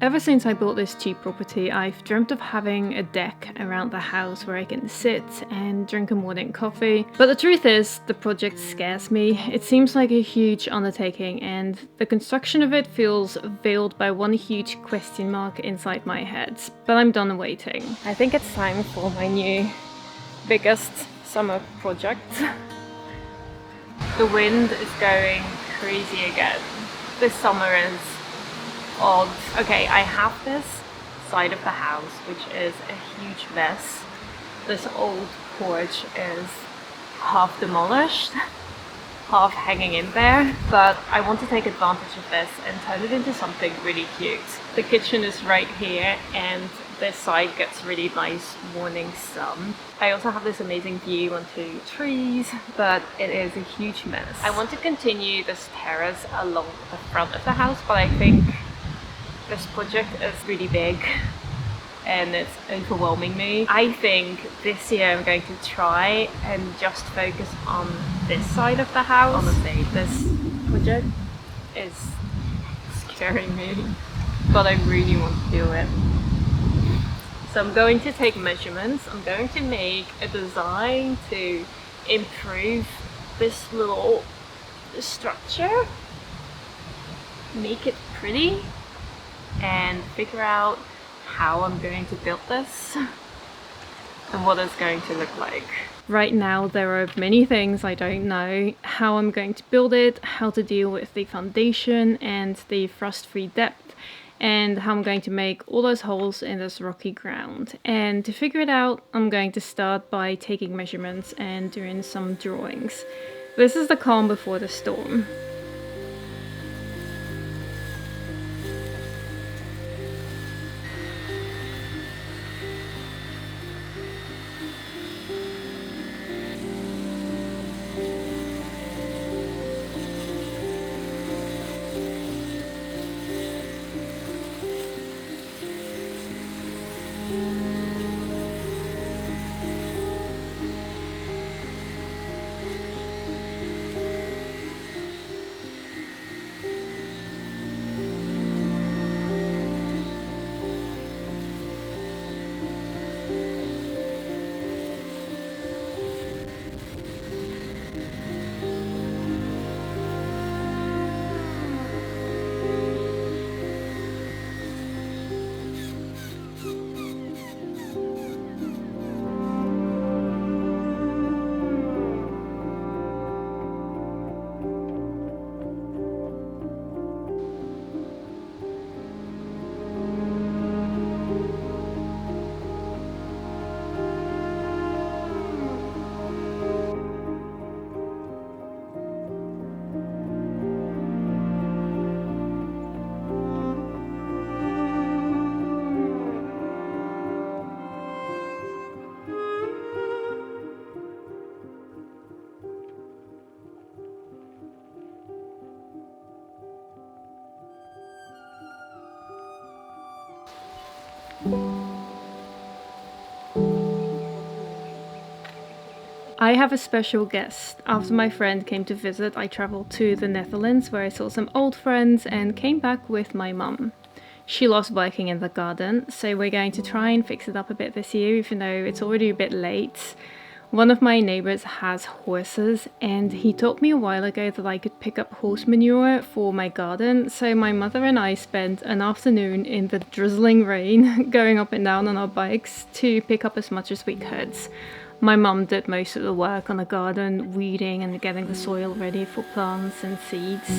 Ever since I bought this cheap property, I've dreamt of having a deck around the house where I can sit and drink a morning coffee. But the truth is, the project scares me. It seems like a huge undertaking and the construction of it feels veiled by one huge question mark inside my head. But I'm done waiting. I think it's time for my new biggest summer project. The wind is going crazy again. This summer is odd. Okay, I have this side of the house which is a huge mess. This old porch is half demolished, half hanging in there, but I want to take advantage of this and turn it into something really cute. The kitchen is right here and this side gets really nice morning sun. I also have this amazing view onto trees, but it is a huge mess. I want to continue this terrace along the front of the house, but I think this project is really big and it's overwhelming me. I think this year I'm going to try and just focus on this side of the house. Honestly, this project is scaring me, but I really want to do it. So I'm going to take measurements. I'm going to make a design to improve this little structure, make it pretty, and figure out how I'm going to build this and what it's going to look like. Right now there are many things I don't know. How I'm going to build it, how to deal with the foundation and the frost-free depth, and how I'm going to make all those holes in this rocky ground. And to figure it out, I'm going to start by taking measurements and doing some drawings. This is the calm before the storm. I have a special guest. After my friend came to visit, I traveled to the Netherlands where I saw some old friends and came back with my mum. She loves working in the garden, so we're going to try and fix it up a bit this year, even though it's already a bit late. One of my neighbors has horses, and he told me a while ago that I could pick up horse manure for my garden, so my mother and I spent an afternoon in the drizzling rain going up and down on our bikes to pick up as much as we could. My mum did most of the work on the garden, weeding and getting the soil ready for plants and seeds.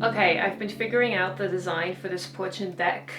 Okay, I've been figuring out the design for this porch and deck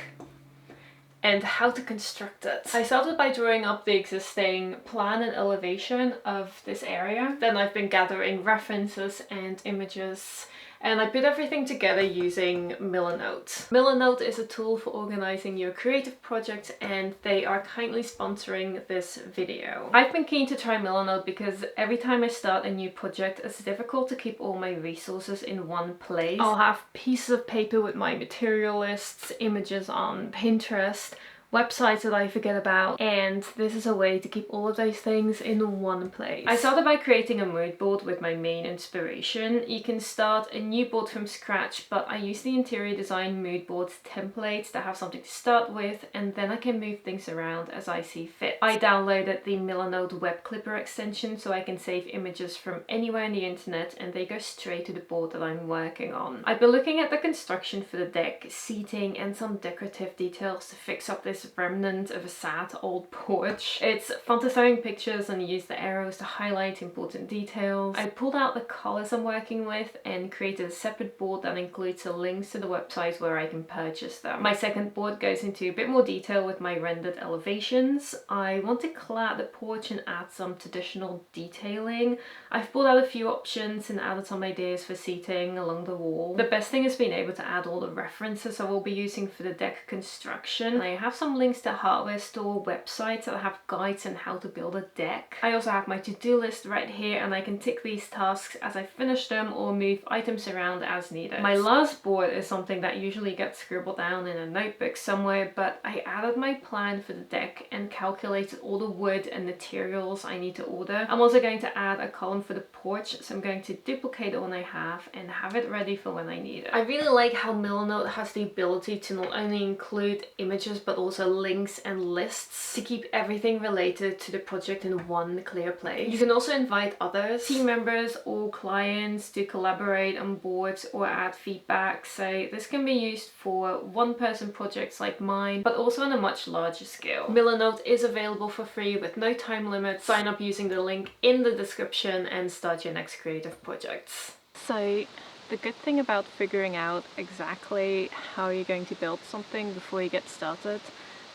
and how to construct it. I started by drawing up the existing plan and elevation of this area. Then I've been gathering references and images, and I put everything together using Milanote. Milanote is a tool for organizing your creative projects, and they are kindly sponsoring this video. I've been keen to try Milanote because every time I start a new project, it's difficult to keep all my resources in one place. I'll have pieces of paper with my material lists, images on Pinterest, websites that I forget about, and this is a way to keep all of those things in one place. I started by creating a mood board with my main inspiration. You can start a new board from scratch, but I use the interior design mood board templates to have something to start with, and then I can move things around as I see fit. I downloaded the Milanote web clipper extension so I can save images from anywhere on the internet, and they go straight to the board that I'm working on. I've been looking at the construction for the deck, seating, and some decorative details to fix up this this remnant of a sad old porch. It's fun to sew in pictures and use the arrows to highlight important details. I pulled out the colors I'm working with and created a separate board that includes the links to the websites where I can purchase them. My second board goes into a bit more detail with my rendered elevations. I want to clad the porch and add some traditional detailing. I've pulled out a few options and added some ideas for seating along the wall. The best thing is being able to add all the references I will be using for the deck construction. I have some links to hardware store websites that have guides on how to build a deck. I also have my to-do list right here, and I can tick these tasks as I finish them or move items around as needed. My last board is something that usually gets scribbled down in a notebook somewhere, but I added my plan for the deck and calculated all the wood and materials I need to order. I'm also going to add a column for the porch, so I'm going to duplicate the one I have and have it ready for when I need it. I really like how Milanote has the ability to not only include images but also links and lists to keep everything related to the project in one clear place. You can also invite others, team members or clients to collaborate on boards or add feedback, so this can be used for one-person projects like mine, but also on a much larger scale. Milanote is available for free with no time limit. Sign up using the link in the description and start your next creative projects. So the good thing about figuring out exactly how you're going to build something before you get started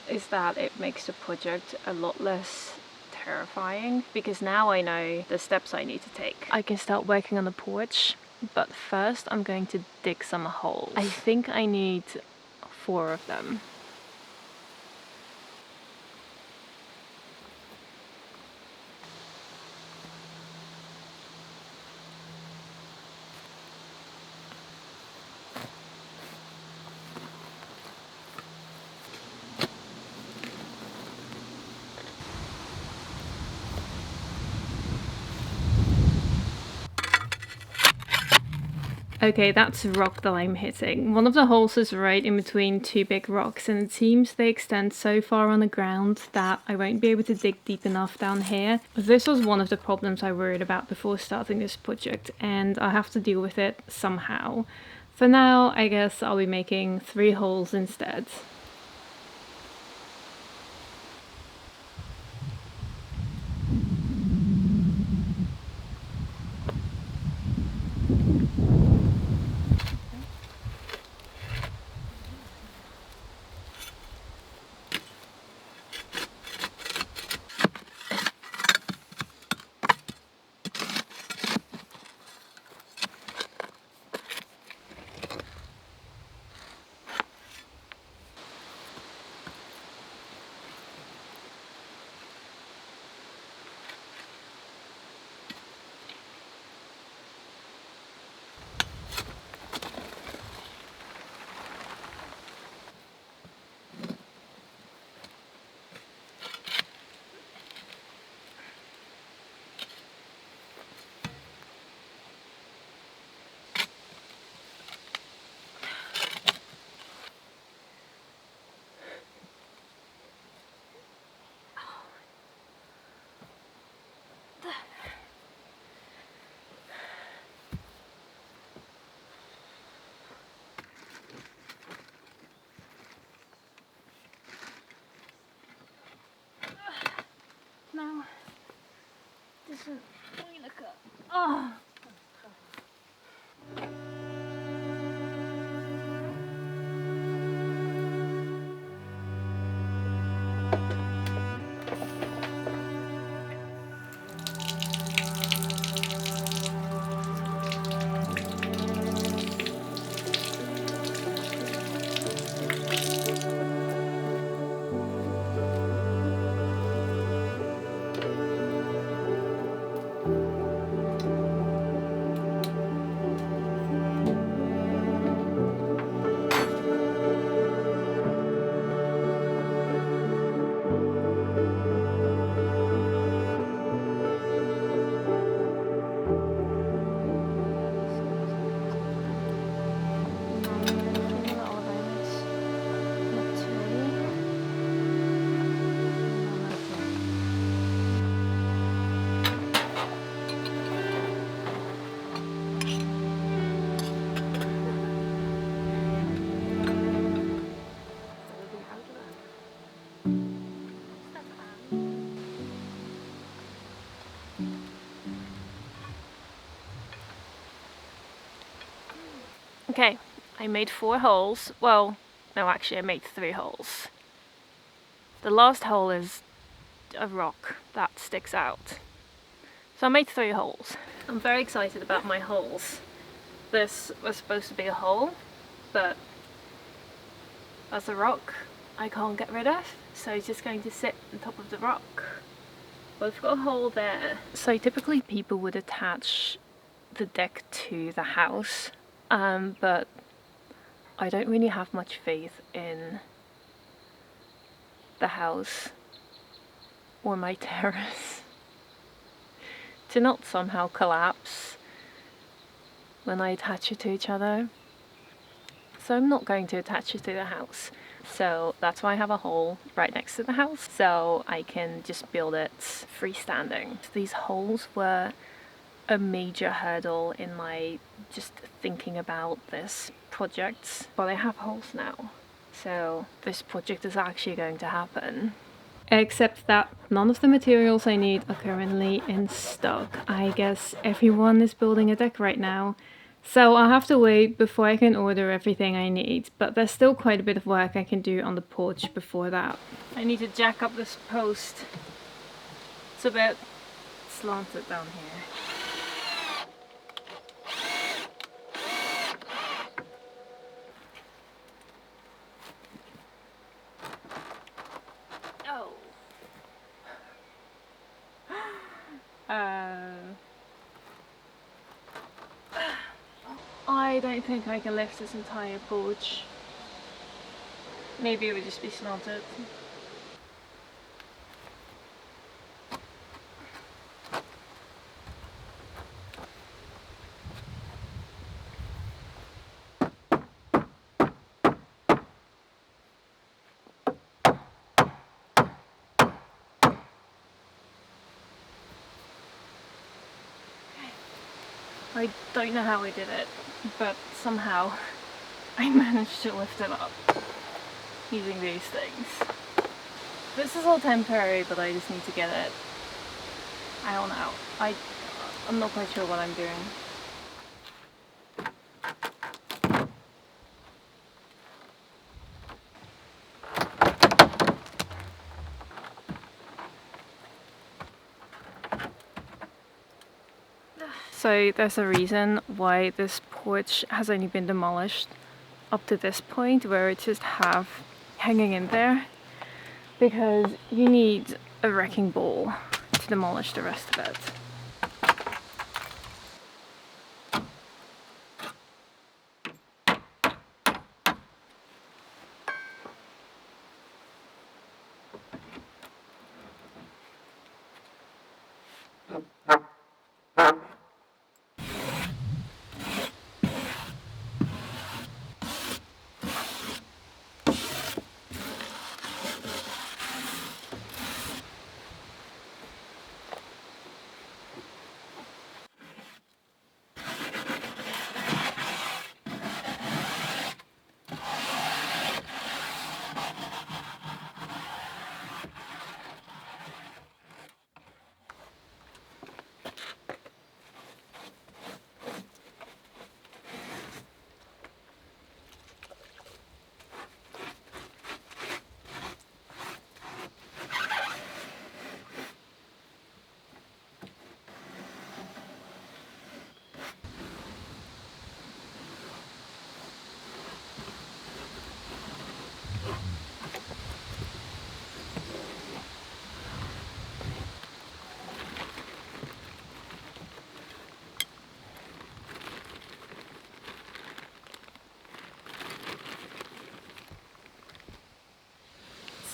is that it makes the project a lot less terrifying, because now I know the steps I need to take. I can start working on the porch, but first I'm going to dig some holes. I think I need 4 of them. Okay, that's a rock that I'm hitting. One of the holes is right in between 2 big rocks, and it seems they extend so far on the ground that I won't be able to dig deep enough down here. This was one of the problems I worried about before starting this project, and I have to deal with it somehow. For now, I guess I'll be making 3 holes instead. Now, this is going to cut. Oh. Okay, I made 4 holes. Well, no, actually I made 3 holes. The last hole is a rock that sticks out. So I made 3 holes. I'm very excited about my holes. This was supposed to be a hole, but as a rock I can't get rid of, so it's just going to sit on top of the rock. But I've got a hole there. So typically people would attach the deck to the house, but I don't really have much faith in the house or my terrace to not somehow collapse when I attach it to each other. So I'm not going to attach it to the house. So that's why I have a hole right next to the house, so I can just build it freestanding. These holes were a major hurdle in my just thinking about this project, but I have holes now, so this project is actually going to happen. Except that none of the materials I need are currently in stock. I guess everyone is building a deck right now, so I'll have to wait before I can order everything I need, but there's still quite a bit of work I can do on the porch before that. I need to jack up this post. It's a bit slanted down here. I don't think I can lift this entire porch. Maybe it would just be slanted. I don't know how I did it, but somehow I managed to lift it up using these things. This is all temporary, but I just need to get it. I don't know. I'm not quite sure what I'm doing. So there's a reason why this porch has only been demolished up to this point, where it's just half hanging in there, because you need a wrecking ball to demolish the rest of it.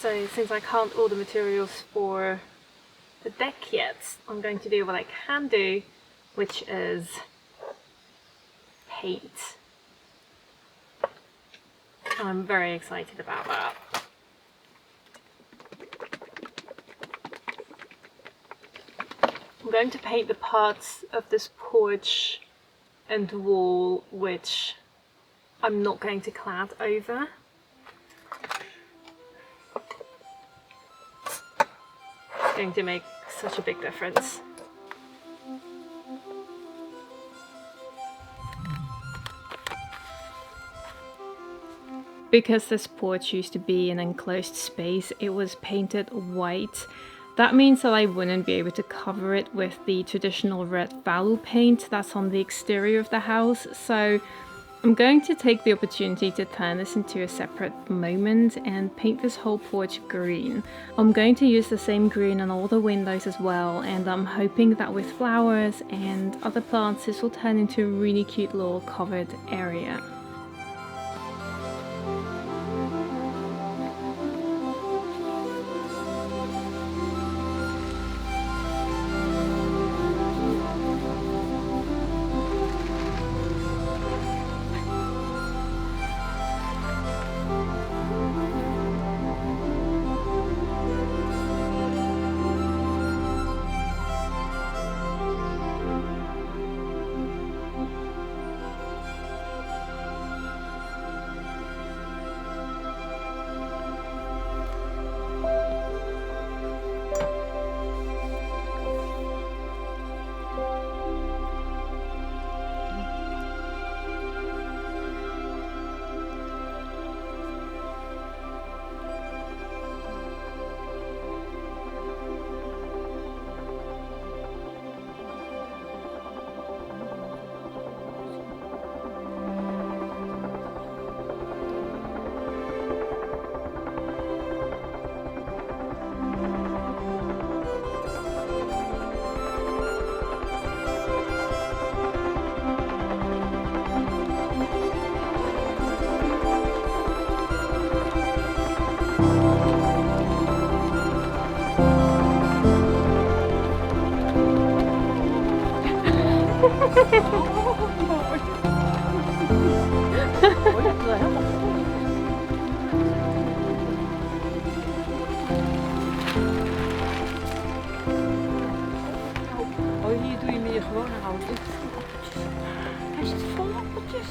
So since I can't order materials for the deck yet, I'm going to do what I can do, which is paint. I'm very excited about that. I'm going to paint the parts of this porch and wall which I'm not going to clad over. It's going to make such a big difference. Because this porch used to be an enclosed space, it was painted white. That means that I wouldn't be able to cover it with the traditional red Valu paint that's on the exterior of the house, so I'm going to take the opportunity to turn this into a separate moment and paint this whole porch green. I'm going to use the same green on all the windows as well, and I'm hoping that with flowers and other plants this will turn into a really cute little covered area. Oh, hier doe je meer gewone hout. Hij zit vol appeltjes.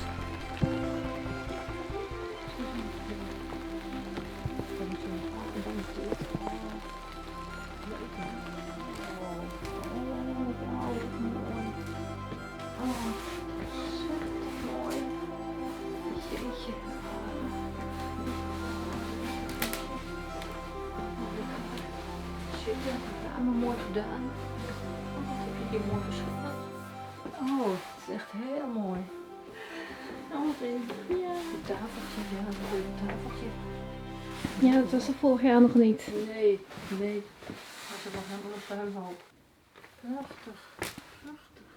Allemaal mooi gedaan. Oh, wat heb je hier mooi geschilderd. Oh, het is echt heel mooi. Oh, wat even. Ja, een tafeltje. Ja, een leuk tafeltje. Ja, dat was er vorig jaar nog niet. Nee. Maar ze was helemaal een puinhoop. Prachtig. Prachtig.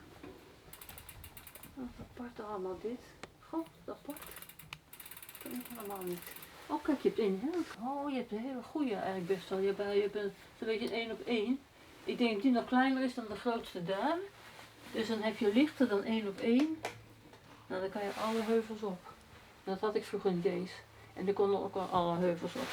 Wat apart allemaal dit. Goh, wat apart. Dat ken ik helemaal niet. Oh, kijk, je hebt één heel. Oh, je hebt een hele goede eigenlijk best wel. Je hebt een beetje een 1-op-1. Ik denk dat die nog kleiner is dan de grootste daar. Dus dan heb je lichter dan 1-op-1. Nou, dan kan je alle heuvels op. Dat had ik vroeger niet eens. En er konden ook al alle heuvels op.